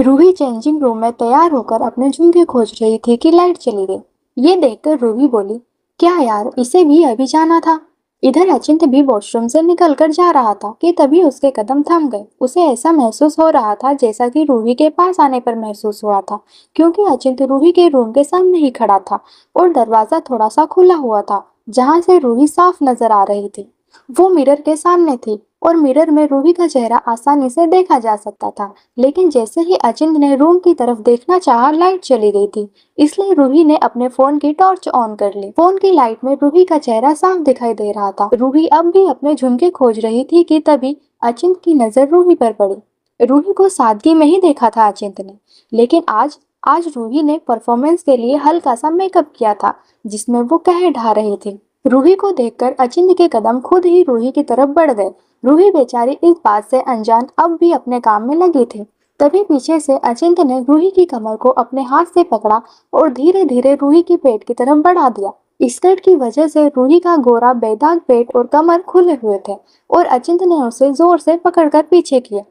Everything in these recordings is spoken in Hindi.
रूही चेंजिंग रूम में तैयार होकर अपने झुमके खोज रही थी कि लाइट चली गई। ये देखकर रूही बोली, क्या यार, इसे भी अभी जाना था। इधर अचिंत भी वॉशरूम से निकल कर जा रहा था कि तभी उसके कदम थम गए। उसे ऐसा महसूस हो रहा था जैसा कि रूही के पास आने पर महसूस हुआ था, क्योंकि अचिंत रूही के रूम के सामने ही खड़ा था और दरवाजा थोड़ा सा खुला हुआ था, जहां से रूही साफ नजर आ रही थी। वो मिरर के सामने थी और मिरर में रूही का चेहरा आसानी से देखा जा सकता था। लेकिन जैसे ही अचिंत ने रूम की तरफ देखना चाहा, लाइट चली गई थी। इसलिए रूही ने अपने फोन की टॉर्च ऑन कर ली। फोन की लाइट में रूही का चेहरा साफ दिखाई दे रहा था। रूही अब भी अपने झुमके खोज रही थी कि तभी अचिंत की नजर रूही पर पड़ी। रूही को सादगी में ही देखा था अचिंत ने, लेकिन आज आज रूही ने परफॉर्मेंस के लिए हल्का सा मेकअप किया था, जिसमें वो कह ढा रही थी। रूही को देखकर अचिंत के कदम खुद ही रूही की तरफ बढ़ गए। रूही बेचारी इस बात से अनजान अब भी अपने काम में लगी थी। तभी पीछे से अचिंत ने रूही की कमर को अपने हाथ से पकड़ा और धीरे धीरे रूही की पेट की तरफ बढ़ा दिया। स्कर्ट की वजह से रूही का गोरा बेदाग पेट और कमर खुले हुए थे और अचिंत ने उसे जोर से पकड़कर पीछे किया,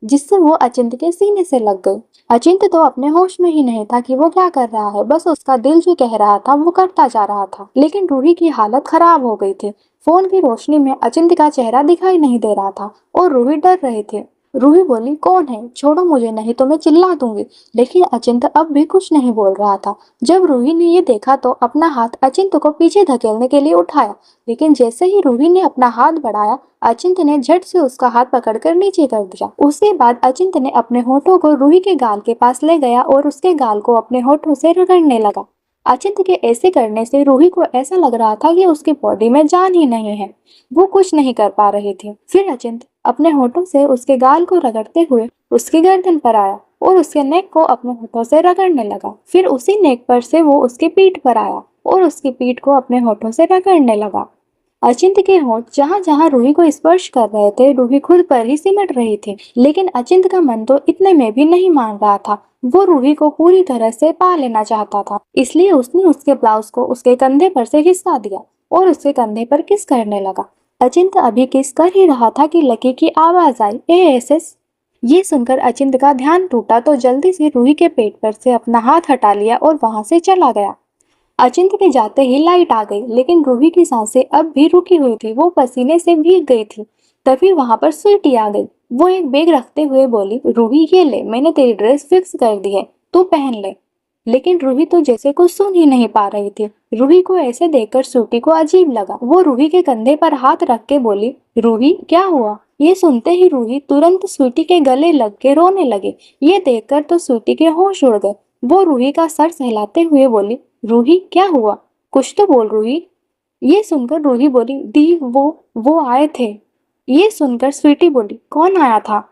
जिससे वो अचिंत के सीने से लग गई। अचिंत तो अपने होश में ही नहीं था कि वो क्या कर रहा है। बस उसका दिल जो कह रहा था वो करता जा रहा था। लेकिन रूही की हालत खराब हो गई थी। फोन की रोशनी में अचिंत का चेहरा दिखाई नहीं दे रहा था और रूही डर रही थी। रूही बोली, कौन है, छोड़ो मुझे, नहीं तो मैं चिल्ला दूंगी। लेकिन अचिंत अब भी कुछ नहीं बोल रहा था। जब रूही ने ये देखा तो अपना हाथ अचिंत को पीछे धकेलने के लिए उठाया, लेकिन जैसे ही रूही ने अपना हाथ बढ़ाया, अचिंत ने झट से उसका हाथ पकड़कर नीचे कर दिया। उसके बाद अचिंत ने अपने होठों को रूही के गाल के पास ले गया और उसके गाल को अपने होठों से रगड़ने लगा। अचिंत के ऐसे करने से रूही को ऐसा लग रहा था कि उसकी बॉडी में जान ही नहीं है। वो कुछ नहीं कर पा रही थी। फिर अचिंत अपने होठों से उसके गाल को रगड़ते हुए उसकी गर्दन पर आया और उसके नेक को अपने होठों से रगड़ने लगा। फिर उसी नेक पर से वो उसकी पीठ पर आया और उसकी पीठ को अपने होठों से रगड़ने लगा। अचिंत के होंठ जहां जहां रूही को स्पर्श कर रहे थे, रूही खुद पर ही सिमट रही थी। लेकिन अचिंत का मन तो इतने में भी नहीं मान रहा था। वो रूही को पूरी तरह से पा लेना चाहता था। इसलिए उसने उसके ब्लाउज को उसके कंधे पर से खिसका दिया और उसके कंधे पर किस करने लगा। अचिंत अभी किस कर ही रहा था कि लकी की आवाज आई, एएसएस। ये सुनकर अचिंत का ध्यान टूटा तो जल्दी से रूही के पेट पर से अपना हाथ हटा लिया और वहां से चला गया। अचिंत के जाते ही लाइट आ गई, लेकिन रूही की सांसें अब भी रुकी हुई थी। वो पसीने से भीग गई थी। तभी वहां पर स्वीटी आ गई। वो एक बैग रखते हुए बोली, रूही ये ले, मैंने तेरी ड्रेस फिक्स कर दी है, तू पहन ले। लेकिन रूही तो जैसे कुछ सुन ही नहीं पा रही थी। रूही को ऐसे देखकर स्वीटी को अजीब लगा। वो रूही के कंधे पर हाथ रख के बोली, रूही क्या हुआ। ये सुनते ही रूही तुरंत स्वीटी के गले लग के रोने लगी। ये देखकर तो स्वीटी के होश उड़ गए। वो रूही का सर सहलाते हुए बोली, रूही क्या हुआ, कुछ तो बोल रूही। ये सुनकर रूही बोली, दी वो आए थे। ये सुनकर स्वीटी बोली, कौन आया था।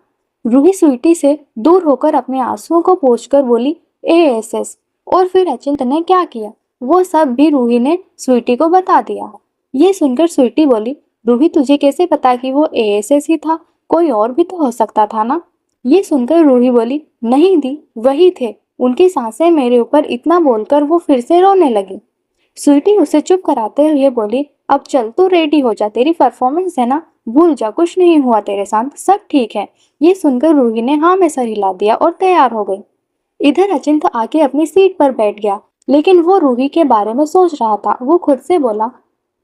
रूही स्वीटी से दूर होकर अपने आंसुओं को पोंछकर बोली, एएसएस। और फिर अचिंत ने क्या किया वो सब भी रूही ने स्वीटी को बता दिया। ये सुनकर स्वीटी बोली, रूही तुझे कैसे पता कि वो एएसएस ही था, कोई और भी तो हो सकता था ना। ये सुनकर रूही बोली, नहीं दी, वही थे। उनकी सांसें मेरे ऊपर इतना बोलकर वो फिर से रोने लगी। स्वीटी उसे चुप कराते हुए बोली, अब चल तू रेडी हो जा, तेरी परफॉर्मेंस है ना, भूल जा, कुछ नहीं हुआ तेरे साथ, सब ठीक है। ये सुनकर रूही ने हाँ में सर हिला दिया और तैयार हो गई। इधर अचिंत आके अपनी सीट पर बैठ गया, लेकिन वो रूही के बारे में सोच रहा था। वो खुद से बोला,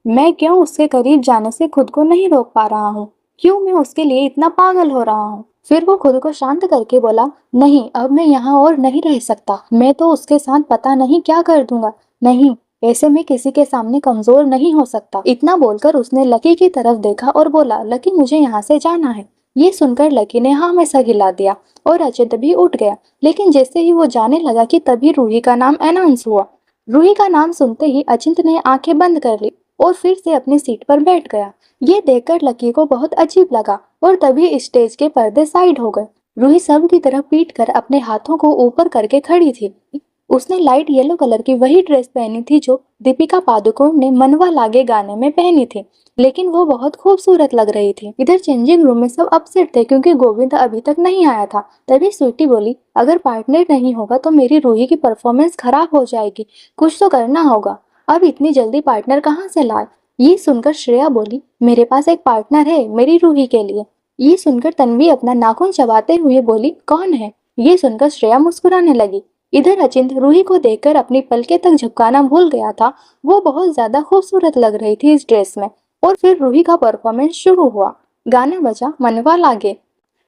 मैं क्यों उसके करीब जाने से खुद को नहीं रोक पा रहा हूँ, क्यों मैं उसके लिए इतना पागल हो रहा हूँ। फिर वो खुद को शांत करके बोला, नहीं, अब मैं यहाँ और नहीं रह सकता, मैं तो उसके साथ पता नहीं क्या कर दूंगा। नहीं, ऐसे में किसी के सामने कमजोर नहीं हो सकता। इतना बोलकर उसने लकी की तरफ देखा और बोला, लकी मुझे यहाँ से जाना है। ये सुनकर लकी ने हाँ में सर हिला दिया और अचिंत भी उठ गया। लेकिन जैसे ही वो जाने लगा कि तभी रूही का नाम अनाउंस हुआ। रूही का नाम सुनते ही अचिंत ने आंखें बंद कर ली और फिर से अपनी सीट पर बैठ गया। ये देखकर लकी को बहुत अजीब लगा और तभी स्टेज के पर्दे साइड हो गए। रूही सब की तरफ पीट कर अपने हाथों को ऊपर करके खड़ी थी। उसने लाइट येलो कलर की वही ड्रेस पहनी थी जो दीपिका पादुकोण ने मनवा लागे गाने में पहनी थी, लेकिन वो बहुत खूबसूरत लग रही थी। इधर चेंजिंग रूम में सब अपसेट थे क्योंकि गोविंद अभी तक नहीं आया था। तभी स्वीटी बोली, अगर पार्टनर नहीं होगा तो मेरी रूही की परफॉर्मेंस खराब हो जाएगी, कुछ तो करना होगा। अब इतनी जल्दी पार्टनर कहाँ से लाए। ये सुनकर श्रेया बोली, मेरे पास एक पार्टनर है मेरी रूही के लिए। ये सुनकर तन्वी अपना नाखून चबाते हुए बोली, कौन है। ये सुनकर श्रेया मुस्कुराने लगी। इधर अचिंत रूही को देखकर अपनी पलके तक झपकाना भूल गया था। वो बहुत ज्यादा खूबसूरत लग रही थी इस ड्रेस में। और फिर रूही का परफॉर्मेंस शुरू हुआ। गाना बजा, मनवा लागे।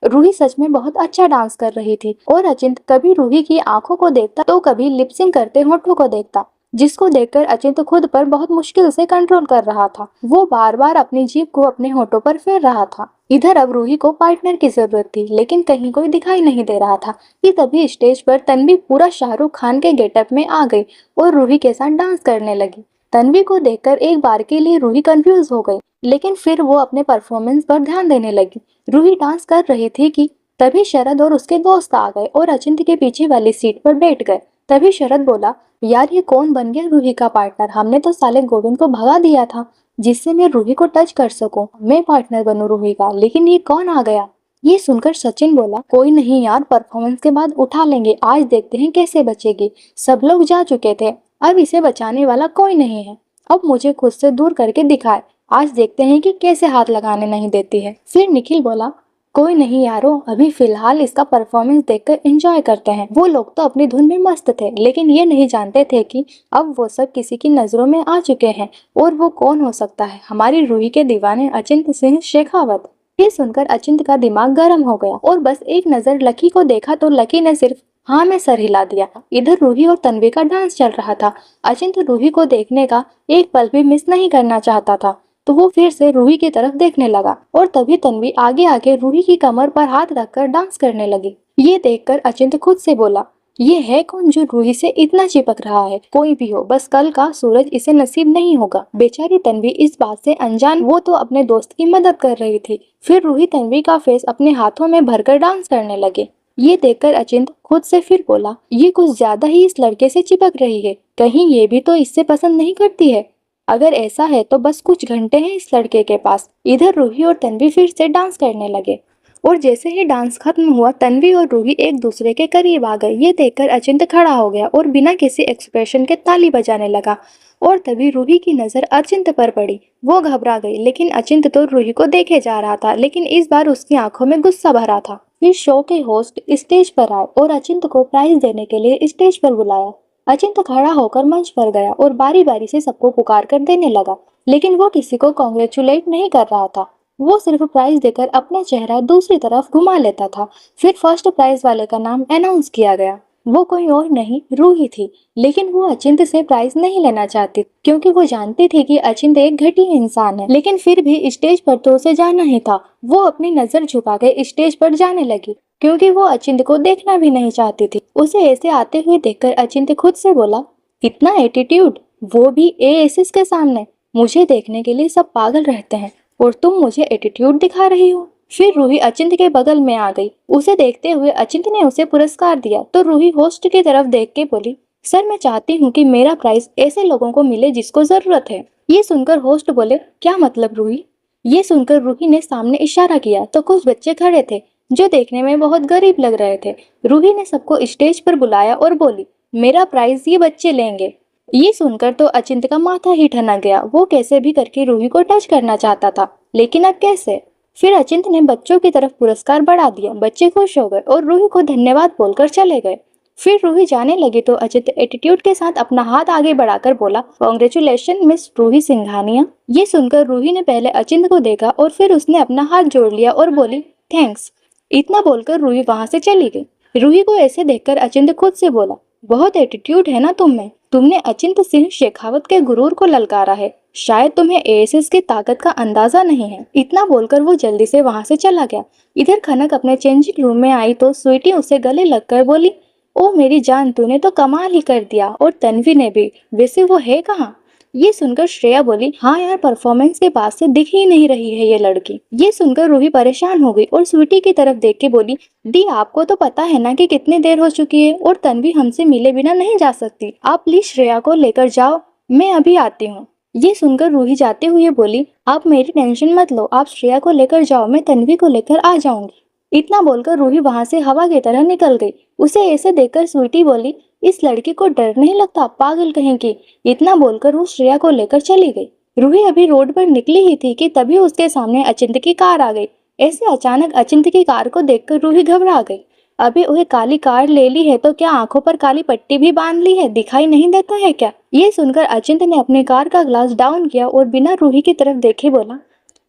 रूही सच में बहुत अच्छा डांस कर रही थी और अचिंत कभी रूही की आंखों को देखता तो कभी लिपसिंग करते होठों को देखता, जिसको देखकर अचिंत खुद पर बहुत मुश्किल से कंट्रोल कर रहा था। वो बार बार अपनी जीभ को अपने होठों पर फेर रहा था। इधर अब रूही को पार्टनर की जरूरत थी, लेकिन कहीं कोई दिखाई नहीं दे रहा था कि तभी स्टेज पर तन्वी पूरा शाहरुख खान के गेटअप में आ गई और रूही के साथ डांस करने लगी। तन्वी को देखकर एक बार के लिए रूही कंफ्यूज हो गई, लेकिन फिर वो अपने परफॉर्मेंस पर ध्यान देने लगी। रूही डांस कर रही थी कि तभी शरद और उसके दोस्त आ गए और अचिंत के पीछे वाली सीट पर बैठ गए। तभी शरद बोला, यार ये कौन बन गया रूही का पार्टनर? हमने तो साले गोविंद को भगा दिया था जिससे मैं रूही को टच कर सकूं, मैं पार्टनर बनूं रूही का, लेकिन ये कौन आ गया? ये सुनकर सचिन बोला, कोई नहीं यार, परफॉर्मेंस के बाद उठा लेंगे, आज देखते हैं कैसे बचेगी। सब लोग जा चुके थे, अब इसे बचाने वाला कोई नहीं है। अब मुझे खुद से दूर करके दिखाए, आज देखते हैं कि कैसे हाथ लगाने नहीं देती है। फिर निखिल बोला, कोई नहीं यारो, अभी फिलहाल इसका परफॉर्मेंस देखकर एंजॉय करते हैं। वो लोग तो अपनी धुन में मस्त थे, लेकिन ये नहीं जानते थे कि अब वो सब किसी की नजरों में आ चुके हैं। और वो कौन हो सकता है? हमारी रूही के दीवाने अचिंत सिंह शेखावत। ये सुनकर अचिंत का दिमाग गर्म हो गया और बस एक नजर लकी को देखा तो लकी ने सिर्फ हाँ में सर हिला दिया। इधर रूही और तन्वी का डांस चल रहा था। अचिंत रूही को देखने का एक पल भी मिस नहीं करना चाहता था, तो वो फिर से रूही की तरफ देखने लगा और तभी तन्वी आगे आके रूही की कमर पर हाथ रखकर डांस करने लगी। ये देखकर अचिंत खुद से बोला, ये है कौन जो रूही से इतना चिपक रहा है? कोई भी हो, बस कल का सूरज इसे नसीब नहीं होगा। बेचारी तन्वी इस बात से अनजान, वो तो अपने दोस्त की मदद कर रही थी। फिर रूही तन्वी का फेस अपने हाथों में भरकर डांस करने लगे। ये देखकर अचिंत खुद से फिर बोला, ये कुछ ज्यादा ही इस लड़के से चिपक रही है, कहीं ये भी तो इससे पसंद नहीं करती है। अगर ऐसा है तो बस कुछ घंटे हैं इस लड़के के पास। इधर रूही और तन्वी फिर से डांस करने लगे और जैसे ही डांस खत्म हुआ तन्वी और रूही एक दूसरे के करीब आ गए। ये देखकर अचिंत खड़ा हो गया और बिना किसी एक्सप्रेशन के ताली बजाने लगा और तभी रूही की नजर अचिंत पर पड़ी। वो घबरा गई, लेकिन अचिंत तो रूही को देखे जा रहा था, लेकिन इस बार उसकी आंखों में गुस्सा भरा था। इस शो के होस्ट स्टेज पर आए और अचिंत को प्राइज देने के लिए स्टेज पर बुलाया। अचिंत खड़ा होकर मंच पर गया और बारी बारी से सबको पुकार कर देने लगा, लेकिन वो किसी को कॉन्ग्रेचुलेट नहीं कर रहा था। वो सिर्फ प्राइज देकर अपना चेहरा दूसरी तरफ घुमा लेता था। फिर फर्स्ट प्राइज वाले का नाम अनाउंस किया गया। वो कोई और नहीं, रूही थी, लेकिन वो अचिंत से प्राइज नहीं लेना चाहती क्योंकि वो जानती थी कि अचिंत एक घटिया इंसान है। लेकिन फिर भी स्टेज पर तो उसे जाना ही था। वो अपनी नजर झुका के स्टेज पर जाने लगी क्योंकि वो अचिंत को देखना भी नहीं चाहती थी। उसे ऐसे आते हुए देखकर अचिंत खुद से बोला, इतना एटीट्यूड, वो भी एएसएस के सामने। मुझे देखने के लिए सब पागल रहते हैं और तुम मुझे एटीट्यूड दिखा रही हो। फिर रूही अचिंत के बगल में आ गई। उसे देखते हुए अचिंत ने उसे पुरस्कार दिया तो रूही होस्ट की तरफ देख के बोली, सर मैं चाहती हूँ कि मेरा प्राइज ऐसे लोगों को मिले जिसको जरूरत है। ये सुनकर होस्ट बोले, क्या मतलब रूही? ये सुनकर रूही ने सामने इशारा किया तो कुछ बच्चे खड़े थे जो देखने में बहुत गरीब लग रहे थे। रूही ने सबको स्टेज पर बुलाया और बोली, मेरा प्राइज ये बच्चे लेंगे। ये सुनकर तो अचिंत का माथा ही ठनक गया। वो कैसे भी करके रूही को टच करना चाहता था, लेकिन अब कैसे? फिर अचिंत ने बच्चों की तरफ पुरस्कार बढ़ा दिया। बच्चे खुश हो गए और रूही को धन्यवाद बोलकर चले गए। फिर रूही जाने लगी तो अचिंत एटीट्यूड के साथ अपना हाथ आगे बढ़ाकर बोला, कांग्रेचुलेशन मिस रूही सिंघानिया। ये सुनकर रूही ने पहले अचिंत को देखा और फिर उसने अपना हाथ जोड़ लिया और बोली, थैंक्स। इतना बोलकर रूही वहां से चली गई। रूही को ऐसे देखकर अचिंत खुद से बोला, बहुत एटीट्यूड है ना तुम में। तुमने अचिंत सिंह शेखावत के गुरूर को ललकारा है। शायद तुम्हें एएसएस की ताकत का अंदाजा नहीं है। इतना बोलकर वो जल्दी से वहां से चला गया। इधर खनक अपने चेंजिंग रूम में आई तो स्वीटी उसे गले लगकर बोली, ओ मेरी जान, तूने तो कमाल ही कर दिया। और तन्वी ने भी। वैसे वो है कहाँ? ये सुनकर श्रेया बोली, हाँ यार, परफॉर्मेंस के बाद से दिख ही नहीं रही है ये लड़की। ये सुनकर रूही परेशान हो गई और स्वीटी की तरफ देख के बोली, दी आपको तो पता है ना कि कितनी देर हो चुकी है और तन्वी हमसे मिले बिना नहीं जा सकती। आप प्लीज श्रेया को लेकर जाओ, मैं अभी आती हूँ। ये सुनकर रूही जाते हुए बोली, आप मेरी टेंशन मत लो, आप श्रेया को लेकर जाओ, मैं तन्वी को लेकर आ जाऊंगी। इतना बोलकर रूही वहां से हवा की तरह निकल गई। उसे ऐसे देखकर स्वीटी बोली, इस लड़की को डर नहीं लगता, पागल कहीं की। इतना बोलकर वो श्रेया को लेकर चली गई। रूही अभी रोड पर निकली ही थी कि तभी उसके सामने अचिंत की कार आ गई। ऐसे अचानक अचिंत की कार को देखकर रूही घबरा गई। अबे ओए, काली कार ले ली है तो क्या आंखों पर काली पट्टी भी बांध ली है? दिखाई नहीं देता है क्या? ये सुनकर अचिंत ने अपनी कार का ग्लास डाउन किया और बिना रूही की तरफ देखे बोला,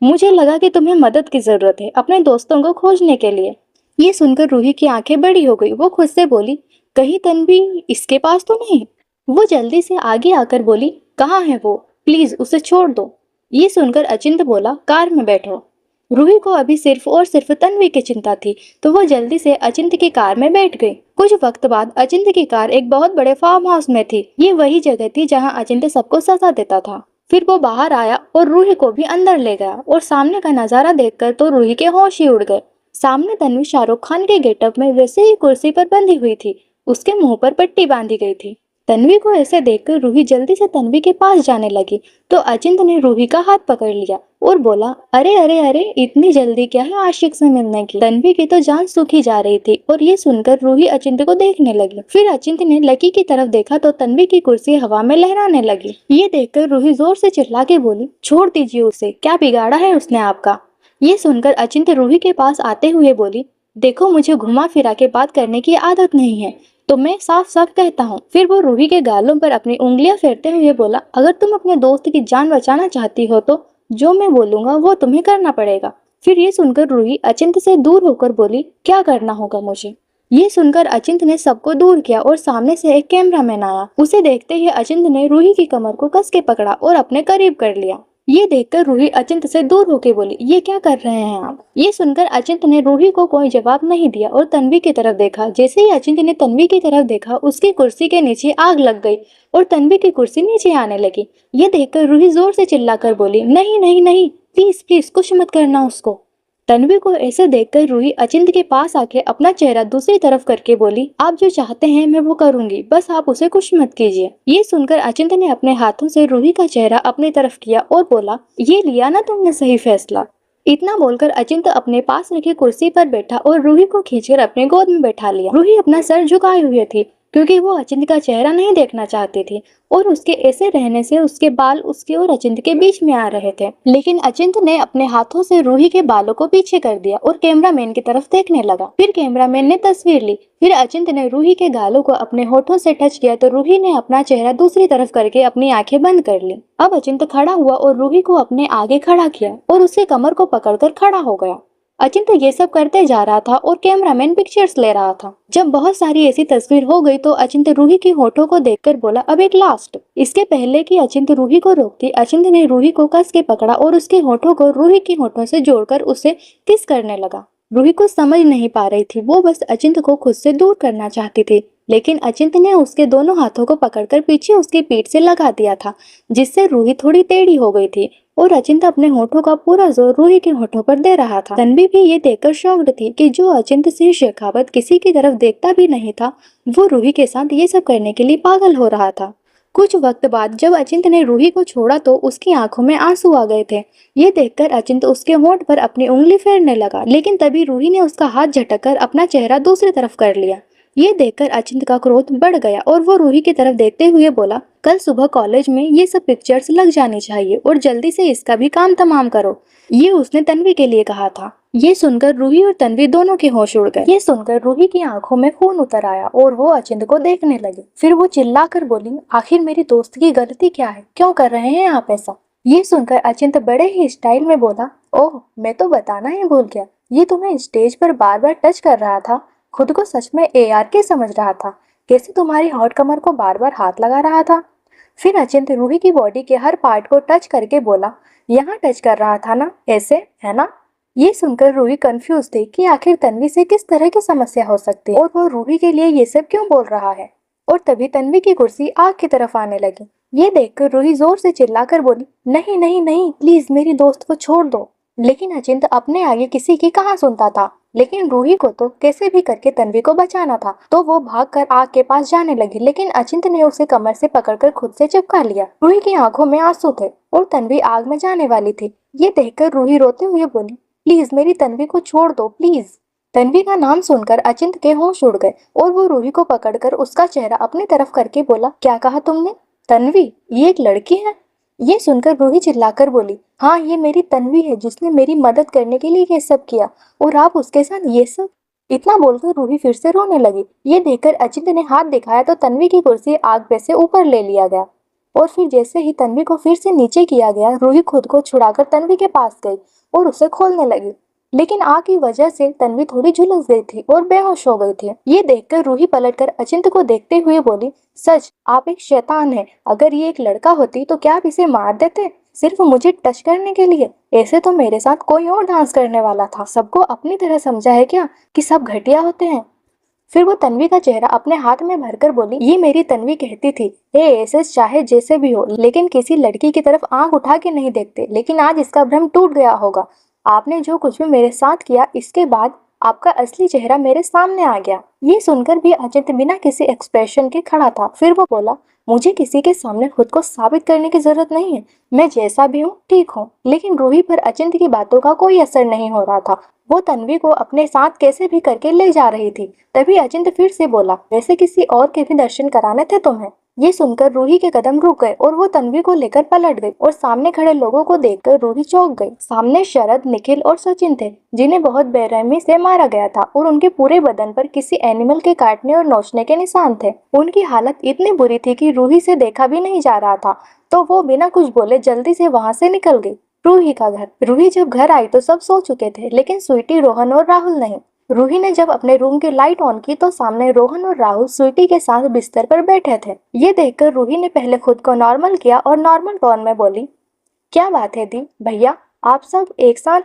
मुझे लगा कि तुम्हें मदद की जरूरत है अपने दोस्तों को खोजने के लिए। ये सुनकर रूही की आंखें बड़ी हो गई। वो खुद से बोली, कहीं तन्वी इसके पास तो नहीं? वो जल्दी से आगे आकर बोली, कहाँ है वो? प्लीज उसे छोड़ दो। ये सुनकर अचिंत बोला, कार में बैठो। रूही को अभी सिर्फ और सिर्फ तन्वी की चिंता थी, तो वो जल्दी से अचिंत की कार में बैठ गई। कुछ वक्त बाद अचिंत की कार एक बहुत बड़े फार्म हाउस में थी। ये वही जगह थी जहाँ अचिंत सबको सजा देता था। फिर वो बाहर आया और रूही को भी अंदर ले गया और सामने का नजारा देखकर तो रूही के होश ही उड़ गए। सामने तन्वी शाहरुख खान के गेटअप में वैसे ही कुर्सी पर बंधी हुई थी। उसके मुंह पर पट्टी बांधी गई थी। तन्वी को ऐसे देखकर रूही जल्दी से तन्वी के पास जाने लगी, तो अचिंत ने रूही का हाथ पकड़ लिया और बोला, अरे अरे अरे, इतनी जल्दी क्या है आशिक से मिलने की? तन्वी की तो जान सूखी जा रही थी और ये सुनकर रूही अचिंत को देखने लगी। फिर अचिंत ने लकी की तरफ देखा तो तन्वी की कुर्सी हवा में लहराने लगी। ये देखकर रूही जोर से चिल्ला के बोली, छोड़ दीजिए उसे, क्या बिगाड़ा है उसने आपका? ये सुनकर अचिंत रूही के पास आते हुए बोली, देखो मुझे घुमा फिरा के बात करने की आदत नहीं है, तो मैं साफ साफ कहता हूँ। फिर वो रूही के गालों पर अपनी उंगलियां फेरते हुए बोला, अगर तुम अपने दोस्त की जान बचाना चाहती हो तो जो मैं बोलूंगा वो तुम्हें करना पड़ेगा। फिर ये सुनकर रूही अचिंत से दूर होकर बोली, क्या करना होगा मुझे? ये सुनकर अचिंत ने सबको दूर किया और सामने से एक कैमरामैन आया। उसे देखते ही अचिंत ने रूही की कमर को कस के पकड़ा और अपने करीब कर लिया। ये देखकर रूही अचिंत से दूर होकर बोली, ये क्या कर रहे हैं आप? ये सुनकर अचिंत ने रूही को कोई जवाब नहीं दिया और तन्वी की तरफ देखा। जैसे ही अचिंत ने तन्वी की तरफ देखा, उसकी कुर्सी के नीचे आग लग गई और तन्वी की कुर्सी नीचे आने लगी। ये देखकर रूही जोर से चिल्लाकर बोली, नहीं नहीं नहीं, प्लीज प्लीज कुछ मत करना उसको। तन्वी को ऐसे देखकर रूही अचिंत के पास आके अपना चेहरा दूसरी तरफ करके बोली, आप जो चाहते हैं मैं वो करूंगी, बस आप उसे कुछ मत कीजिए। ये सुनकर अचिंत ने अपने हाथों से रूही का चेहरा अपनी तरफ किया और बोला, ये लिया ना तुमने सही फैसला? इतना बोलकर अचिंत अपने पास रखी कुर्सी पर बैठा और रूही को खींचकर अपने गोद में बैठा लिया। रूही अपना सर झुकाए हुए थी क्योंकि वो अचिंत का चेहरा नहीं देखना चाहती थी और उसके ऐसे रहने से उसके बाल उसके और अचिंत के बीच में आ रहे थे। लेकिन अचिंत ने अपने हाथों से रूही के बालों को पीछे कर दिया और कैमरामैन की तरफ देखने लगा। फिर कैमरामैन ने तस्वीर ली। फिर अचिंत ने रूही के गालों को अपने होठों से टच किया तो रूही ने अपना चेहरा दूसरी तरफ करके अपनी आंखें बंद कर ली। अब अचिंत खड़ा हुआ और रूही को अपने आगे खड़ा किया और उसके कमर को पकड़कर खड़ा हो गया। अचिंत ये सब करते जा रहा था और कैमरामैन पिक्चर्स ले रहा था। जब बहुत सारी ऐसी तस्वीर हो गई तो अचिंत रूही की होठों को देखकर बोला, अब एक लास्ट। इसके पहले कि अचिंत रूही को रोकती, अचिंत ने रूही को कस के पकड़ा और उसके होठों को रूही के होठों से जोड़कर उसे किस करने लगा। रूही को समझ नहीं पा रही थी, वो बस अचिंत को खुद से दूर करना चाहती थी, लेकिन अचिंत ने उसके दोनों हाथों को पकड़कर पीछे उसकी पीठ से लगा दिया था, जिससे रूही थोड़ी टेढ़ी हो गई थी और अचिंत अपने होठों का पूरा जोर रूही के होठों पर दे रहा था। तन्वी भी ये देखकर शॉक्ड थी कि जो अचिंत सिंह शेखावत किसी की तरफ देखता भी नहीं था, वो रूही के साथ ये सब करने के लिए पागल हो रहा था। कुछ वक्त बाद जब अचिंत ने रूही को छोड़ा तो उसकी आंखों में आंसू आ गए थे। ये देखकर अचिंत उसके होंठ पर अपनी उंगली फेरने लगा, लेकिन तभी रूही ने उसका हाथ झटककर अपना चेहरा दूसरी तरफ कर लिया। ये देखकर अचिंत का क्रोध बढ़ गया और वो रूही की तरफ देखते हुए बोला, कल सुबह कॉलेज में ये सब पिक्चर्स लग जानी चाहिए और जल्दी से इसका भी काम तमाम करो। ये उसने तन्वी के लिए कहा था। ये सुनकर रूही और तन्वी दोनों के होश उड़ गए। ये सुनकर रूही की आंखों में खून उतर आया और वो अचिंत को देखने लगी। फिर वो चिल्लाकर बोली, आखिर मेरी दोस्त की गलती क्या है? क्यों कर रहे हैं आप ऐसा? ये सुनकर अचिंत बड़े ही स्टाइल में बोला, ओह मैं तो बताना ही भूल गया, ये तुम्हें स्टेज पर बार बार टच कर रहा था, खुद को सच में ARK समझ रहा था, कैसे तुम्हारी हॉट कमर को बार बार हाथ लगा रहा था। फिर अचिंत रूही की बॉडी के हर पार्ट को टच करके बोला, यहाँ टच कर रहा था ना, ऐसे है ना? ये सुनकर रूही कंफ्यूज थी कि आखिर तन्वी से किस तरह की समस्या हो सकती है और वो रूही के लिए ये सब क्यों बोल रहा है। और तभी तन्वी की कुर्सी आग की तरफ आने लगी। ये देखकर रूही जोर से चिल्लाकर बोली, नहीं नहीं नहीं, प्लीज मेरी दोस्त को छोड़ दो। लेकिन अचिंत अपने आगे किसी की कहाँ सुनता था, लेकिन रूही को तो कैसे भी करके तन्वी को बचाना था, तो वो भागकर आग के पास जाने लगी, लेकिन अचिंत ने उसे कमर से पकड़कर खुद से चिपका लिया। रूही की आंखों में आंसू थे और तन्वी आग में जाने वाली थी। ये देखकर रूही रोते हुए बोली, प्लीज मेरी तन्वी को छोड़ दो प्लीज। तन्वी का नाम सुनकर अचिंत के होश उड़ गए और वो रूही को पकड़कर उसका चेहरा अपनी तरफ करके बोला, क्या कहा तुमने? तन्वी ये एक लड़की है? ये सुनकर रूही चिल्लाकर बोली, हाँ ये मेरी तन्वी है जिसने मेरी मदद करने के लिए ये सब किया और आप उसके साथ ये सब। इतना बोलकर रूही फिर से रोने लगी। ये देखकर अचिंत ने हाथ दिखाया तो तन्वी की कुर्सी आग पे से ऊपर ले लिया गया और फिर जैसे ही तन्वी को फिर से नीचे किया गया, रूही खुद को छुड़ाकर तन्वी के पास गई और उसे खोलने लगी। लेकिन आग की वजह से तन्वी थोड़ी झुलस गई थी और बेहोश हो गई थी। ये देखकर रूही पलटकर अचिंत को देखते हुए बोली, सच, आप एक शैतान हैं। अगर ये एक लड़का होती तो क्या आप इसे मार देते, सिर्फ मुझे टच करने के लिए? ऐसे तो मेरे साथ कोई और डांस करने वाला था। सबको अपनी तरह समझा है क्या कि सब घटिया होते हैं? फिर वो तन्वी का चेहरा अपने हाथ में भरकर बोली, ये मेरी तन्वी कहती थी, हे एसेस, चाहे जैसे भी हो लेकिन किसी लड़की की तरफ आंख उठा के नहीं देखते। लेकिन आज इसका भ्रम टूट गया होगा। आपने जो कुछ भी मेरे साथ किया, इसके बाद आपका असली चेहरा मेरे सामने आ गया। ये सुनकर भी अचिंत बिना किसी एक्सप्रेशन के खड़ा था। फिर वो बोला, मुझे किसी के सामने खुद को साबित करने की जरूरत नहीं है। मैं जैसा भी हूँ ठीक हूँ। लेकिन रूही पर अचिंत की बातों का कोई असर नहीं हो रहा था। वो तन्वी को अपने साथ कैसे भी करके ले जा रही थी। तभी अचिंत फिर से बोला, वैसे किसी और के भी दर्शन कराने थे तुम्हें? ये सुनकर रूही के कदम रुक गए और वो तन्वी को लेकर पलट गई और सामने खड़े लोगों को देखकर रूही चौंक गई। सामने शरद, निखिल और सचिन थे, जिन्हें बहुत बेरहमी से मारा गया था और उनके पूरे बदन पर किसी एनिमल के काटने और नोचने के निशान थे। उनकी हालत इतनी बुरी थी कि रूही से देखा भी नहीं जा रहा था, तो वो बिना कुछ बोले जल्दी से वहां से निकल गई। रूही का घर। रूही जब घर आई तो सब सो चुके थे, लेकिन स्वीटी, रोहन और राहुल नहीं। रूही ने जब अपने रूम की लाइट ऑन की तो सामने रोहन और राहुल स्वीटी के साथ बिस्तर पर बैठे थे। ये देखकर रूही ने पहले खुद को नॉर्मल किया और नॉर्मल टोन में बोली, क्या बात है दी, भैया आप सब एक साथ?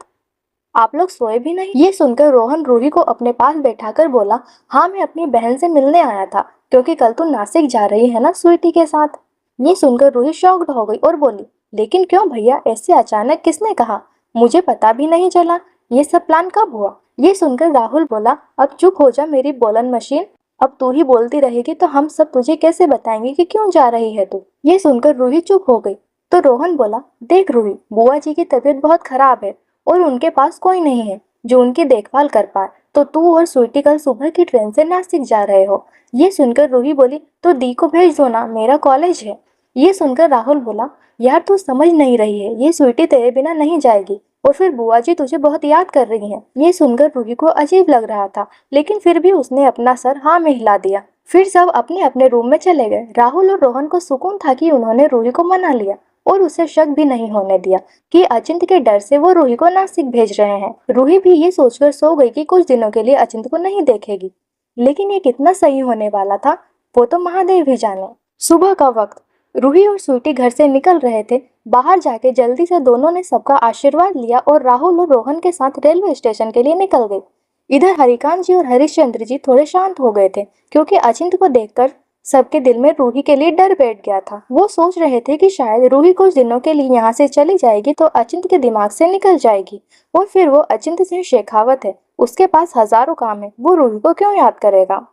आप लोग सोए भी नहीं? ये सुनकर रोहन रूही को अपने पास बैठाकर बोला, हाँ मैं अपनी बहन से मिलने आया था, क्योंकि कल तू नासिक जा रही है ना स्वीटी के साथ। ये सुनकर रूही शॉक्ड हो गई और बोली, लेकिन क्यों भैया, ऐसे अचानक किसने कहा? मुझे पता भी नहीं चला। ये सब प्लान कब हुआ? ये सुनकर राहुल बोला, अब चुप हो जा मेरी बोलन मशीन। अब तू ही बोलती रहेगी तो हम सब तुझे कैसे बताएंगे कि क्यों जा रही है तू? ये सुनकर रूही चुप हो गई तो रोहन बोला, देख रूही, बुआ जी की तबीयत बहुत खराब है और उनके पास कोई नहीं है जो उनकी देखभाल कर पाए, तो तू और स्वीटी कल सुबह की ट्रेन से नासिक जा रहे हो। ये सुनकर रूही बोली, तो दी को भेज दो ना, मेरा कॉलेज है। ये सुनकर राहुल बोला, यार तू समझ नहीं रही है, ये स्वीटी तेरे बिना नहीं जाएगी और फिर बुआ जी तुझे बहुत याद कर रही हैं। ये सुनकर रूही को अजीब लग रहा था, लेकिन फिर भी उसने अपना सर हाँ में हिला दिया। फिर सब अपने अपने रूम में चले गए। राहुल और रोहन को सुकून था कि उन्होंने रूही को मना लिया और उसे शक भी नहीं होने दिया कि अचिंत के डर से वो रूही को नासिक भेज रहे हैं। रूही भी ये सोचकर सो गई कि कुछ दिनों के लिए अचिंत को नहीं देखेगी। लेकिन ये कितना सही होने वाला था वो तो महादेव ही जाने। सुबह का वक्त। रूही और स्वीटी घर से निकल रहे थे। बाहर जाके जल्दी से दोनों ने सबका आशीर्वाद लिया और राहुल और रोहन के साथ रेलवे स्टेशन के लिए निकल गए। इधर हरिकांत जी और हरिश्चंद्र जी थोड़े शांत हो गए थे, क्योंकि अचिंत को देखकर सबके दिल में रूही के लिए डर बैठ गया था। वो सोच रहे थे कि शायद रूही कुछ दिनों के लिए यहाँ से चली जाएगी तो अचिंत के दिमाग से निकल जाएगी और फिर वो अचिंत सिंह शेखावत है, उसके पास हजारों काम है, वो रूही को क्यों याद करेगा।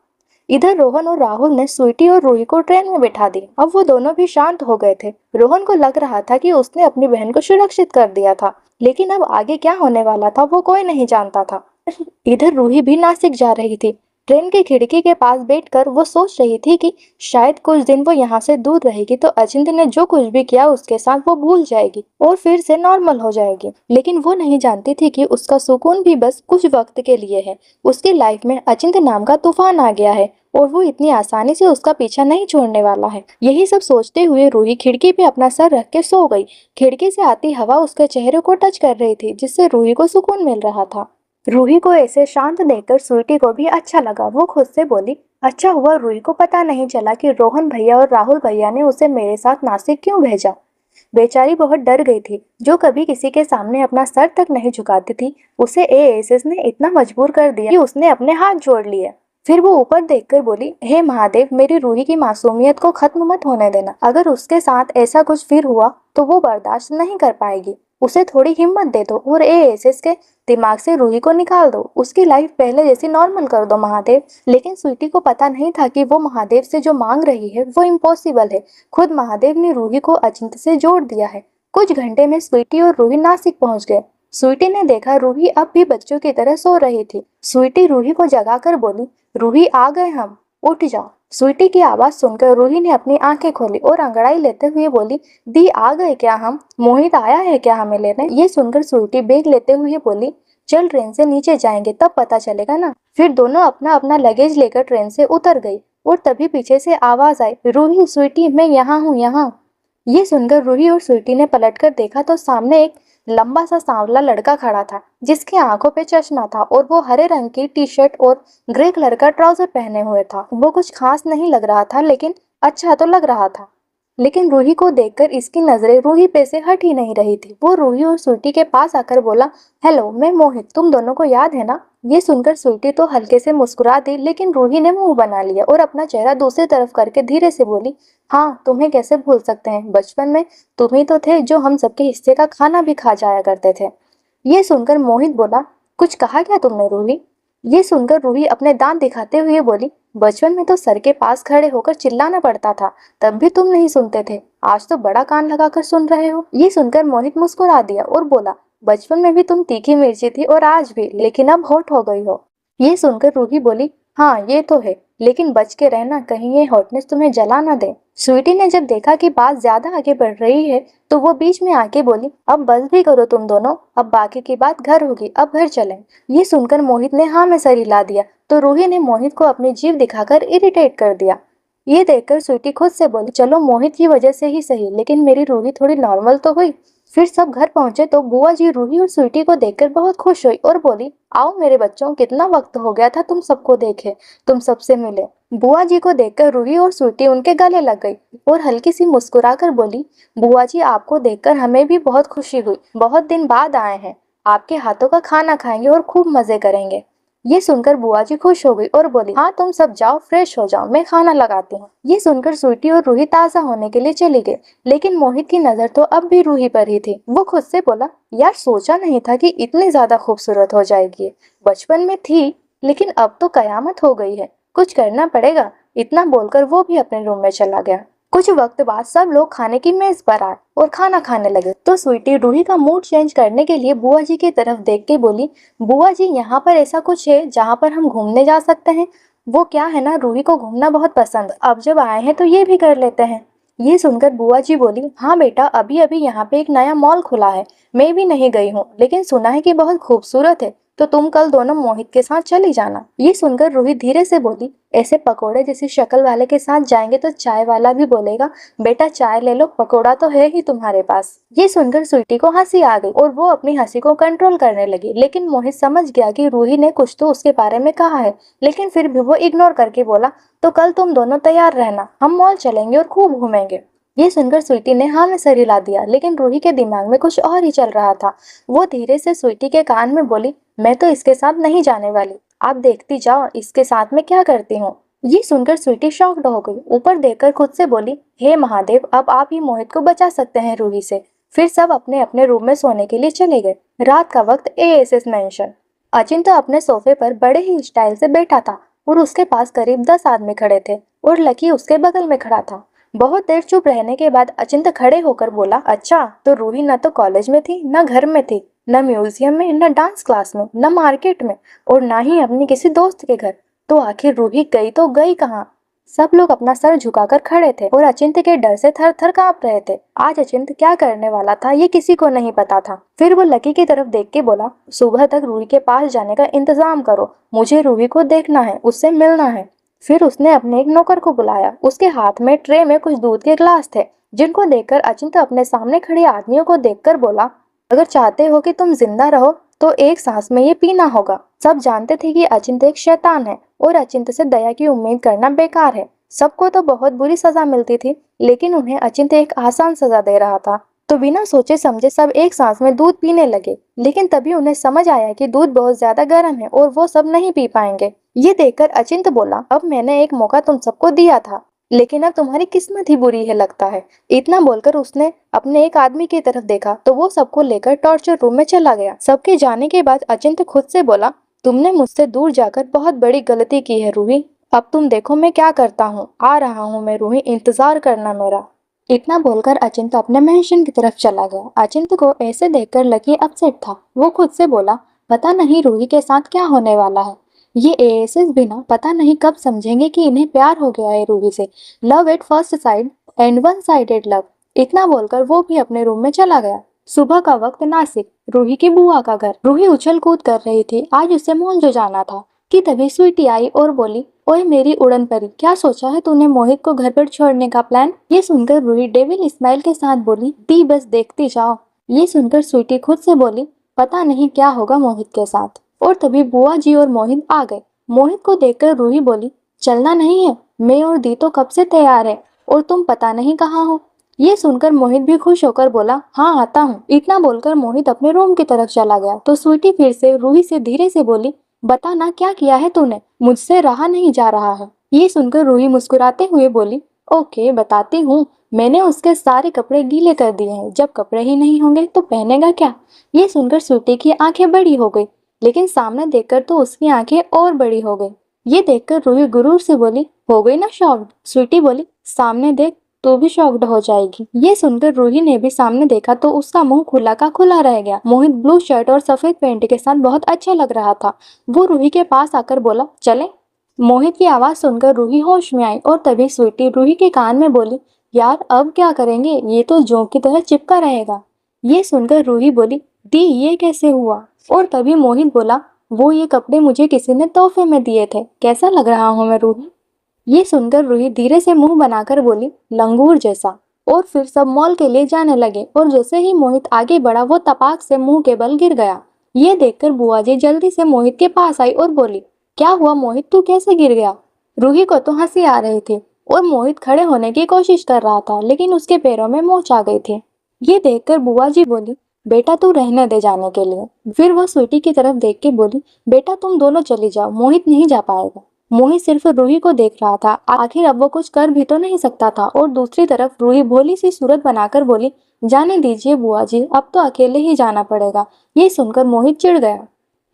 इधर रोहन और राहुल ने स्वीटी और रूही को ट्रेन में बिठा दी। अब वो दोनों भी शांत हो गए थे। रोहन को लग रहा था कि उसने अपनी बहन को सुरक्षित कर दिया था, लेकिन अब आगे क्या होने वाला था वो कोई नहीं जानता था। इधर रूही भी नासिक जा रही थी। ट्रेन की खिड़की के पास बैठकर वो सोच रही थी कि शायद कुछ दिन वो यहाँ से दूर रहेगी तो अचिंत ने जो कुछ भी किया उसके साथ वो भूल जाएगी और फिर से नॉर्मल हो जाएगी। लेकिन वो नहीं जानती थी कि उसका सुकून भी बस कुछ वक्त के लिए है। उसकी लाइफ में अचिंत नाम का तूफान आ गया है और वो इतनी आसानी से उसका पीछा नहीं छोड़ने वाला है। यही सब सोचते हुए रूही खिड़की पे अपना सर रख के सो गई। खिड़की से आती हवा उसके चेहरे को टच कर रही थी, जिससे रूही को सुकून मिल रहा था। रूही को ऐसे शांत देखकर स्वीटी को भी अच्छा लगा। वो खुद से बोली, अच्छा हुआ रूही को पता नहीं चला कि रोहन भैया और राहुल भैया ने उसे मेरे साथ नासिक क्यों भेजा। बेचारी बहुत डर गई थी। जो कभी किसी के सामने अपना सर तक नहीं झुकाती थी, उसे एएसएस ने इतना मजबूर कर दिया कि उसने अपने हाथ जोड़ लिए। फिर वो ऊपर देखकर बोली, हे महादेव, मेरी रूही की मासूमियत को खत्म मत होने देना। अगर उसके साथ ऐसा कुछ फिर हुआ तो वो बर्दाश्त नहीं कर पाएगी। उसे थोड़ी हिम्मत दे दो और एएसएस के दिमाग से रूही को निकाल दो। उसकी लाइफ पहले जैसी नॉर्मल कर दो महादेव। लेकिन स्वीटी को पता नहीं था कि वो महादेव से जो मांग रही है वो इम्पॉसिबल है। खुद महादेव ने रूही को अचिंत से जोड़ दिया है। कुछ घंटे में स्वीटी और रूही नासिक पहुंच गए। स्वीटी ने देखा रूही अब भी बच्चों की तरह सो रही थी। स्वीटी रूही को जगाकर बोली, रूही आ गए हम, उठ जाओ। स्वीटी की आवाज सुनकर रूही ने अपनी आंखें खोली और अंगड़ाई लेते हुए बोली, दी आ गए क्या हम? मोहित आया है क्या हमें लेने? ये सुनकर स्वीटी बैग लेते हुए बोली, चल ट्रेन से नीचे जाएंगे, तब पता चलेगा ना। फिर दोनों अपना अपना लगेज लेकर ट्रेन से उतर गई और तभी पीछे से आवाज आई, रूही स्वीटी मैं यहाँ हूँ यहाँ। ये सुनकर रूही और स्वीटी ने पलटकर देखा तो सामने एक लंबा सा सांवला लड़का खड़ा था जिसकी आंखों पे चश्मा था और वो हरे रंग की टी शर्ट और ग्रे कलर का ट्राउजर पहने हुए था। वो कुछ खास नहीं लग रहा था लेकिन अच्छा तो लग रहा था। लेकिन रूही को देखकर इसकी नजरें रूही पे से हट ही नहीं रही थी। वो रूही और स्वीटी के पास आकर बोला, हेलो मैं मोहित, तुम दोनों को याद है ना। ये सुनकर स्वीटी तो हल्के से मुस्कुरा दी लेकिन रूही ने मुंह बना लिया और अपना चेहरा दूसरी तरफ करके धीरे से बोली, हाँ तुम्हें कैसे भूल सकते हैं, बचपन में तुम ही तो थे जो हम सबके हिस्से का खाना भी खा जाया करते थे। ये सुनकर मोहित बोला, कुछ कहा क्या तुमने रूही। ये सुनकर रूही अपने दांत दिखाते हुए बोली, बचपन में तो सर के पास खड़े होकर चिल्लाना पड़ता था, तब भी तुम नहीं सुनते थे, आज तो बड़ा कान लगाकर सुन रहे हो। ये सुनकर मोहित मुस्कुरा दिया और बोला, बचपन में भी तुम तीखी मिर्ची थी और आज भी, लेकिन अब होट हो गई हो। ये सुनकर रूही बोली, हाँ ये तो है, लेकिन बच के रहना, कहीं ये हॉटनेस तुम्हें जला ना दे। स्वीटी ने जब देखा कि बात ज्यादा आगे बढ़ रही है तो वो बीच में आके बोली, अब बस भी करो तुम दोनों, अब बाकी की बात घर होगी, अब घर चलें। ये सुनकर मोहित ने हाँ में सर हिला दिया तो रूही ने मोहित को अपनी जीभ दिखाकर इरिटेट कर दिया। ये देखकर स्वीटी खुद से बोली, चलो मोहित की वजह से ही सही, लेकिन मेरी रूही थोड़ी नॉर्मल तो हुई। फिर सब घर पहुंचे तो बुआ जी रूही और स्वीटी को देखकर बहुत खुश हुई और बोली, आओ मेरे बच्चों, कितना वक्त हो गया था तुम सबको देखे, तुम सबसे मिले। बुआ जी को देखकर रूही और स्वीटी उनके गले लग गई और हल्की सी मुस्कुराकर बोली, बुआ जी आपको देखकर हमें भी बहुत खुशी हुई, बहुत दिन बाद आए हैं, आपके हाथों का खाना खाएंगे और खूब मजे करेंगे। ये सुनकर बुआ जी खुश हो गई और बोली, हाँ तुम सब जाओ फ्रेश हो जाओ, मैं खाना लगाती हूँ। ये सुनकर स्वीटी और रूही ताज़ा होने के लिए चली गई लेकिन मोहित की नजर तो अब भी रूही पर ही थी। वो खुद से बोला, यार सोचा नहीं था कि इतनी ज्यादा खूबसूरत हो जाएगी, बचपन में थी लेकिन अब तो कयामत हो गई है, कुछ करना पड़ेगा। इतना बोलकर वो भी अपने रूम में चला गया। कुछ वक्त बाद सब लोग खाने की मेज पर आए और खाना खाने लगे तो स्वीटी रूही का मूड चेंज करने के लिए बुआ जी की तरफ देख के बोली, बुआ जी यहाँ पर ऐसा कुछ है जहाँ पर हम घूमने जा सकते हैं। वो क्या है ना, रूही को घूमना बहुत पसंद, अब जब आए हैं तो ये भी कर लेते हैं। ये सुनकर बुआ जी बोली, हाँ बेटा अभी अभी यहाँ पे एक नया मॉल खुला है, मैं भी नहीं गई हूँ लेकिन सुना है कि बहुत खूबसूरत है, तो तुम कल दोनों मोहित के साथ चली जाना। ये सुनकर रूही धीरे से बोली, ऐसे पकोड़े जैसी शक्ल वाले के साथ जाएंगे तो चाय वाला भी बोलेगा, बेटा चाय ले लो, पकोड़ा तो है ही तुम्हारे पास। ये सुनकर स्वीटी को हंसी आ गई और वो अपनी हंसी को कंट्रोल करने लगी लेकिन मोहित समझ गया कि रूही ने कुछ तो उसके बारे में कहा है, लेकिन फिर भी वो इग्नोर करके बोला, तो कल तुम दोनों तैयार रहना, हम मॉल चलेंगे और खूब घूमेंगे। ये सुनकर स्वीटी ने हाँ में सर हिला दिया लेकिन रूही के दिमाग में कुछ और ही चल रहा था। वो धीरे से स्वीटी के कान में बोली, मैं तो इसके साथ नहीं जाने वाली, आप देखती जाओ इसके साथ मैं क्या करती हूँ। ये सुनकर स्वीटी शॉक्ड हो गई, ऊपर देखकर खुद से बोली, हे महादेव, अब आप ही मोहित को बचा सकते हैं रूही से। फिर सब अपने अपने रूम में सोने के लिए चले गए। रात का वक्त एएसएस मेंशन। अचिंत्य अपने सोफे पर बड़े ही स्टाइल से बैठा था और उसके पास करीब 10 आदमी खड़े थे और लकी उसके बगल में खड़ा था। बहुत देर चुप रहने के बाद अचिंत्य खड़े होकर बोला, अच्छा तो रूही न तो कॉलेज में थी, न घर में थी, न म्यूजियम में, न डांस क्लास में, न मार्केट में और ना ही अपनी किसी दोस्त के घर, तो आखिर रूही गई तो गई कहाँ। सब लोग अपना सर झुकाकर खड़े थे और अचिंत्य के डर से थर थर कांप रहे थे। आज अचिंत्य क्या करने वाला था ये किसी को नहीं पता था। फिर वो लकी की तरफ देख के बोला, सुबह तक रूही के पास जाने का इंतजाम करो, मुझे रूही को देखना है, उससे मिलना है। फिर उसने अपने एक नौकर को बुलाया। उसके हाथ में ट्रे में कुछ दूध के ग्लास थे जिनको देखकर अचिंत्य अपने सामने खड़े आदमियों को देखकर बोला, अगर चाहते हो कि तुम जिंदा रहो तो एक सांस में ये पीना होगा। सब जानते थे कि अचिंत्य एक शैतान है और अचिंत्य से दया की उम्मीद करना बेकार है। सबको तो बहुत बुरी सजा मिलती थी लेकिन उन्हें अचिंत्य एक आसान सजा दे रहा था, तो बिना सोचे समझे सब एक सांस में दूध पीने लगे। लेकिन तभी उन्हें समझ आया कि दूध बहुत ज्यादा गर्म है और वो सब नहीं पी पाएंगे। ये देखकर अचिंत्य बोला, अब मैंने एक मौका तुम सबको दिया था लेकिन अब तुम्हारी किस्मत ही बुरी है लगता है। इतना बोलकर उसने अपने एक आदमी की तरफ देखा तो वो सबको लेकर टॉर्चर रूम में चला गया। सबके जाने के बाद अचिंत्य खुद से बोला, तुमने मुझसे दूर जाकर बहुत बड़ी गलती की है रूही, अब तुम देखो मैं क्या करता हूँ, आ रहा हूँ मैं रूही, इंतजार करना मेरा। इतना बोलकर अचिंत्य अपने मेंशन की तरफ चला गया। अचिंत्य को ऐसे देखकर लकी अपसेट था। वो खुद से बोला, पता नहीं रूही के साथ क्या होने वाला है। ये एएसएस भी ना पता नहीं कब समझेंगे कि इन्हें प्यार हो गया है रूही से। Love at first side and one sided love. इतना बोलकर वो भी अपने रूम में चला गया। सुबह का वक्त नासिक, रूही की बुआ का घर। रूही उछल कूद कर रही थी, आज उसे मॉल जो जाना था कि तभी स्वीटी आई और बोली, ओए मेरी उड़न परी, क्या सोचा है तूने मोहित को घर पर छोड़ने का प्लान? ये सुनकर रूही डेविल स्माइल के साथ बोली, दी बस देखती जाओ। ये सुनकर स्वीटी खुद से बोली, पता नहीं क्या होगा मोहित के साथ। और तभी बुआ जी और मोहित आ गए। मोहित को देखकर रूही बोली, चलना नहीं है? मैं और दी तो कब से तैयार है और तुम पता नहीं कहाँ हो। ये सुनकर मोहित भी खुश होकर बोला, हाँ आता हूँ। इतना बोलकर मोहित अपने रूम की तरफ चला गया तो स्वीटी फिर से रूही से धीरे से बोली, बता ना क्या किया है तूने, मुझसे रहा नहीं जा रहा है। ये सुनकर रूही मुस्कुराते हुए बोली, ओके बताती हूँ। मैंने उसके सारे कपड़े गीले कर दिए हैं, जब कपड़े ही नहीं होंगे तो पहनेगा क्या? ये सुनकर स्वीटी की आंखें बड़ी हो गई, लेकिन सामने देखकर तो उसकी आंखें और बड़ी हो गई। ये देखकर रूही गुरूर से बोली, हो गई ना शॉक्ड? स्वीटी बोली, सामने देख, तो भी शॉक्ड हो जाएगी। ये सुनकर रूही ने भी सामने देखा तो उसका मुंह खुला का खुला रह गया। मोहित ब्लू शर्ट और सफेद पैंट के साथ बहुत अच्छा लग रहा था। वो रूही के पास आकर बोला, चले? मोहित की आवाज सुनकर रूही होश में आई और तभी स्वीटी रूही के कान में बोली, यार अब क्या करेंगे, ये तो जोंक की तरह चिपका रहेगा। ये सुनकर रूही बोली, दी ये कैसे हुआ? और तभी मोहित बोला, वो ये कपड़े मुझे किसी ने तोहफे में दिए थे, कैसा लग रहा हूँ मैं रूही? ये सुनकर रूही धीरे से मुंह बनाकर बोली, लंगूर जैसा। और फिर सब मॉल के लिए जाने लगे और जैसे ही मोहित आगे बढ़ा वो तपाक से मुंह के बल गिर गया। ये देखकर बुआ जी जल्दी से मोहित के पास आई और बोली, क्या हुआ मोहित, तू कैसे गिर गया? रूही को तो हंसी आ रही थी और मोहित खड़े होने की कोशिश कर रहा था, लेकिन उसके पैरों में मोच आ गई थी। ये देखकर बुआ जी बोली, बेटा तू रहने दे जाने के लिए। फिर वो स्वीटी की तरफ देख के बोली, बेटा तुम दोनों चली जाओ, मोहित नहीं जा पाएगा। मोहित सिर्फ रूही को देख रहा था, आखिर अब वो कुछ कर भी तो नहीं सकता था। और दूसरी तरफ रूही भोली सी सूरत बनाकर बोली, जाने दीजिए बुआ जी, अब तो अकेले ही जाना पड़ेगा। ये सुनकर मोहित चिढ़ गया।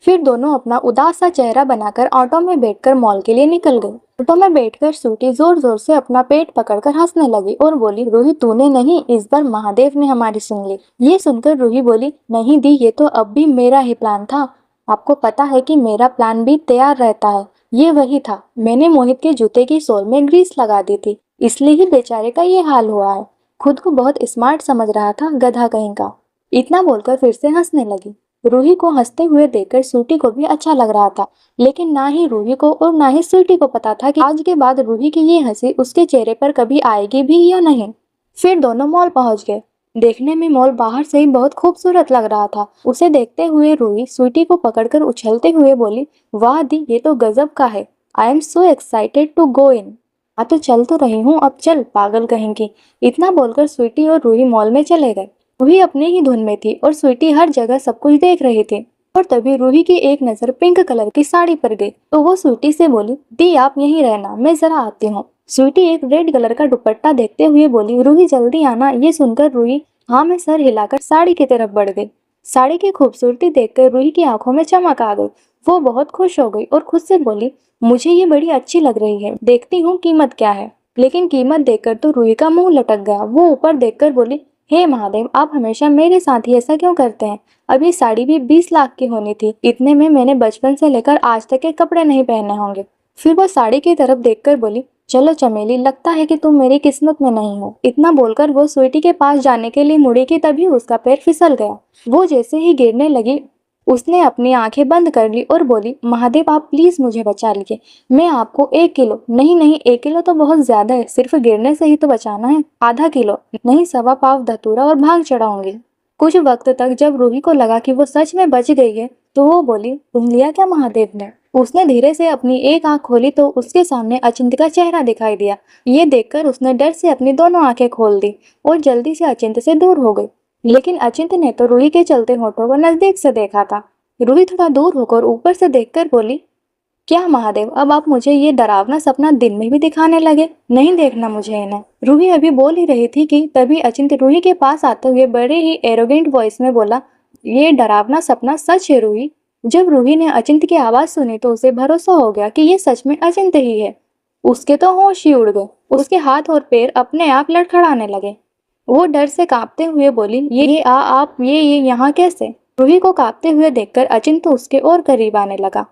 फिर दोनों अपना उदास सा चेहरा बनाकर ऑटो में बैठकर मॉल के लिए निकल गए। ऑटो में बैठकर स्वीटी जोर जोर से अपना पेट पकड़कर हंसने लगी और बोली, रूही तूने नहीं, इस बार महादेव ने हमारी सुन ली। ये सुनकर रूही बोली, नहीं दी, ये तो अब भी मेरा ही प्लान था। आपको पता है कि मेरा प्लान भी तैयार रहता है। ये वही था, मैंने मोहित के जूते की सोल में ग्रीस लगा दी थी, इसलिए ही बेचारे का ये हाल हुआ है। खुद को बहुत स्मार्ट समझ रहा था, गधा कहीं का। इतना बोलकर फिर से हंसने लगी। रूही को हंसते हुए देखकर स्वीटी को भी अच्छा लग रहा था, लेकिन ना ही रूही को और ना ही स्वीटी को पता था कि आज के बाद रूही की ये हंसी उसके चेहरे पर कभी आएगी भी या नहीं। फिर दोनों मॉल पहुंच गए। देखने में मॉल बाहर से ही बहुत खूबसूरत लग रहा था। उसे देखते हुए रूही स्वीटी को पकड़कर उछलते हुए बोली, वाह दी, ये तो गजब का है। I am so excited to go in. हाँ तो चल तो रही हूँ, अब चल पागल कहेंगी। इतना बोलकर स्वीटी और रूही मॉल में चले गए। रूही अपने ही धुन में थी और स्वीटी हर जगह सब कुछ देख रही थी। और तभी रूही की एक नजर पिंक कलर की साड़ी पर गई तो वो स्वीटी से बोली, दी आप यहीं रहना, मैं जरा आती हूँ। स्वीटी एक रेड कलर का दुपट्टा देखते हुए बोली, रूही जल्दी आना। ये सुनकर रूही हाँ में सर हिलाकर साड़ी की तरफ बढ़ गई। साड़ी की खूबसूरती देखकर रूही की आंखों में चमक आ गई। वो बहुत खुश हो गई और खुद से बोली, मुझे ये बड़ी अच्छी लग रही है, देखती हूँ कीमत क्या है। लेकिन कीमत देखकर तो रूही का मुंह लटक गया। वो ऊपर देखकर बोली, हे महादेव, आप हमेशा मेरे साथ ही ऐसा क्यों करते हैं? अब ये साड़ी भी 20 लाख की होनी थी, इतने में मैंने बचपन से लेकर आज तक के कपड़े नहीं पहने होंगे। फिर वो साड़ी की तरफ देखकर बोली, चलो चमेली, लगता है कि तुम मेरी किस्मत में नहीं हो। इतना बोलकर वो स्वीटी के पास जाने के लिए मुड़ी कि तभी उसका पैर फिसल गया। वो जैसे ही गिरने लगी उसने अपनी आंखें बंद कर ली और बोली, महादेव आप प्लीज मुझे बचा लीजिए। मैं आपको 1 किलो नहीं 1 किलो तो बहुत ज्यादा है, सिर्फ गिरने से ही तो बचाना है, आधा किलो नहीं 1.25 पाव धतूरा और भांग चढ़ाऊंगी। कुछ वक्त तक जब रूही को लगा कि वो सच में बच गई है तो वो बोली, सुन लिया क्या महादेव ने? उसने धीरे से अपनी एक आंख खोली तो उसके सामने अचिंत का चेहरा दिखाई दिया। ये देखकर उसने डर से अपनी दोनों आंखें खोल दी और जल्दी से अचिंत से दूर हो गई। लेकिन अचिंत ने तो रूही के चलते होठों को नजदीक से देखा था। रूही थोड़ा दूर होकर ऊपर से देखकर बोली, क्या महादेव, अब आप मुझे ये डरावना सपना दिन में भी दिखाने लगे? नहीं देखना मुझे इन्हें। रूही अभी बोल ही रही थी कि तभी अचिंत रूही के पास आते हुए बड़े ही एरोगेंट वॉइस में बोला, ये डरावना सपना सच है रूही। जब रूही ने अचिंत की आवाज सुनी तो उसे भरोसा हो गया कि ये सच में अचिंत ही है। उसके तो होश ही उड़ गए। उसके हाथ और पैर अपने आप लड़खड़ाने लगे। वो डर से कांपते हुए बोली, ये आप ये यहाँ कैसे? रूही को कांपते हुए देखकर अचिंत उसके और करीब आने लगा।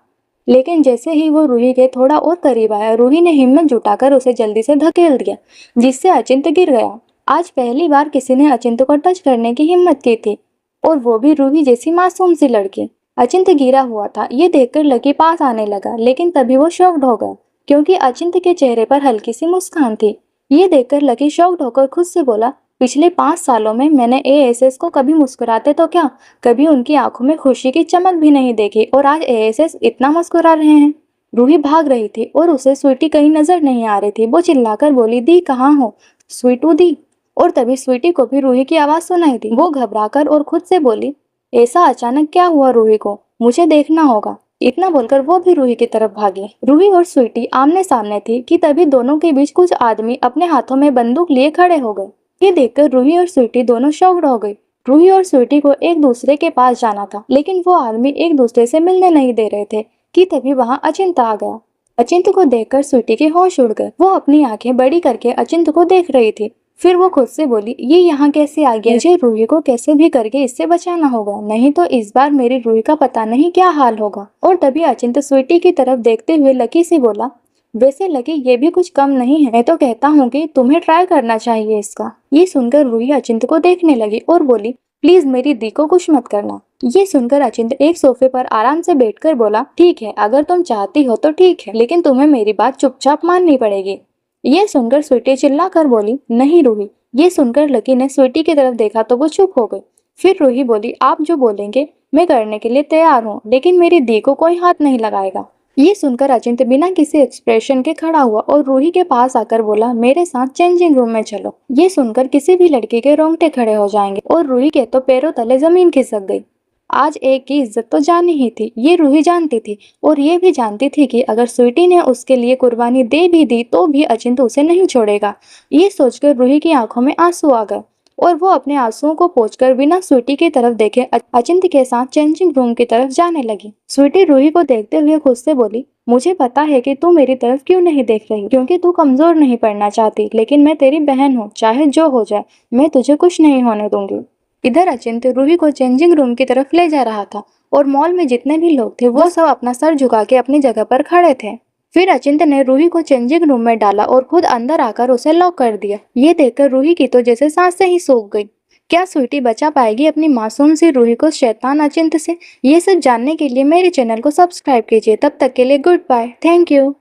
लेकिन जैसे ही वो रूही के थोड़ा और करीब आया, रूही ने हिम्मत जुटाकर उसे जल्दी से धकेल दिया, जिससे अचिंत गिर गया। आज पहली बार किसी ने अचिंत को टच करने की हिम्मत की थी। और वो भी रूही जैसी मासूम सी लड़की। अचिंत गिरा हुआ था। ये देखकर लकी पास आने लगा, लेकिन तभी वो शॉक्ड हो गया क्योंकि अचिंत के चेहरे पर हल्की सी मुस्कान थी। ये देखकर लकी शॉक्ड होकर खुद से बोला, पिछले 5 सालों में मैंने एएसएस को कभी मुस्कुराते तो क्या, कभी उनकी आंखों में खुशी की चमक भी नहीं देखी, और आज एएसएस इतना मुस्कुरा रहे हैं। रूही भाग रही थी और उसे स्वीटी कहीं नजर नहीं आ रही थी। वो चिल्लाकर बोली, दी कहाँ हो, स्वीटू दी। और तभी स्वीटी को भी रूही की आवाज सुनाई दी। वो घबराकर और खुद से बोली, ऐसा अचानक क्या हुआ रूही को, मुझे देखना होगा। इतना बोलकर वो भी रूही की तरफ भागी। रूही और स्वीटी आमने सामने थी कि तभी दोनों के बीच कुछ आदमी अपने हाथों में बंदूक लिए खड़े हो गए। ये देखकर रूही और स्वीटी दोनों शॉक्ड हो गई। रूही और स्वीटी को एक दूसरे के पास जाना था, लेकिन वो आदमी एक दूसरे से मिलने नहीं दे रहे थे कि तभी वहां अचिंत आ गया। अचिंत को देखकर स्वीटी के होश उड़ गए। वो अपनी आंखें बड़ी करके अचिंत को देख रही थी। फिर वो खुद से बोली, ये यहाँ कैसे आ गया, मुझे रूही को कैसे भी करके इससे बचाना होगा, नहीं तो इस बार मेरी रूही का पता नहीं क्या हाल होगा। और तभी अचिंत स्वीटी की तरफ देखते हुए लकी से बोला, वैसे लकी ये भी कुछ कम नहीं है, मैं तो कहता हूँ कि तुम्हें ट्राई करना चाहिए इसका। ये सुनकर रूही अचिंत को देखने लगी और बोली, प्लीज मेरी दी को कुछ मत करना। ये सुनकर अचिंत एक सोफे पर आराम से बैठकर बोला, ठीक है, अगर तुम चाहती हो तो ठीक है, लेकिन तुम्हें मेरी बात चुपचाप माननी पड़ेगी। ये सुनकर स्वीटी चिल्ला कर बोली, नहीं रूही। ये सुनकर लकी ने स्वीटी की तरफ देखा तो वो चुप हो गई। फिर रूही बोली, आप जो बोलेंगे मैं करने के लिए तैयार हूँ, लेकिन मेरी दी को कोई हाथ नहीं लगाएगा। ये सुनकर अचिंत बिना किसी एक्सप्रेशन के खड़ा हुआ और रूही के पास आकर बोला, मेरे साथ चेंजिंग रूम में चलो। ये सुनकर किसी भी लड़की के रोंगटे खड़े हो जाएंगे और रूही के तो पैरों तले जमीन खिसक गई। आज एक की इज्जत तो जानी ही थी, ये रूही जानती थी, और ये भी जानती थी कि अगर स्वीटी ने उसके लिए कुर्बानी दे भी दी तो भी अचिंत उसे नहीं छोड़ेगा। ये सोचकर रूही की आंखों में आंसू आ गए और वो अपने आंसुओं को पोंछकर बिना स्वीटी की तरफ देखे अचिंत के साथ चेंजिंग रूम की तरफ जाने लगी। स्वीटी रूही को देखते हुए खुद से बोली, मुझे पता है कि तू मेरी तरफ क्यों नहीं देख रही, क्योंकि तू कमजोर नहीं पड़ना चाहती, लेकिन मैं तेरी बहन हूँ, चाहे जो हो जाए मैं तुझे कुछ नहीं होने दूंगी। इधर अचिंत रूही को चेंजिंग रूम की तरफ ले जा रहा था और मॉल में जितने भी लोग थे वो सब अपना सर झुका के अपनी जगह पर खड़े थे। फिर अचिंत ने रूही को चेंजिंग रूम में डाला और खुद अंदर आकर उसे लॉक कर दिया। ये देखकर रूही की तो जैसे सांस से ही सूख गई। क्या स्वीटी बचा पाएगी अपनी मासूम सी रूही को शैतान अचिंत से? ये सब जानने के लिए मेरे चैनल को सब्सक्राइब कीजिए। तब तक के लिए गुड बाय, थैंक यू।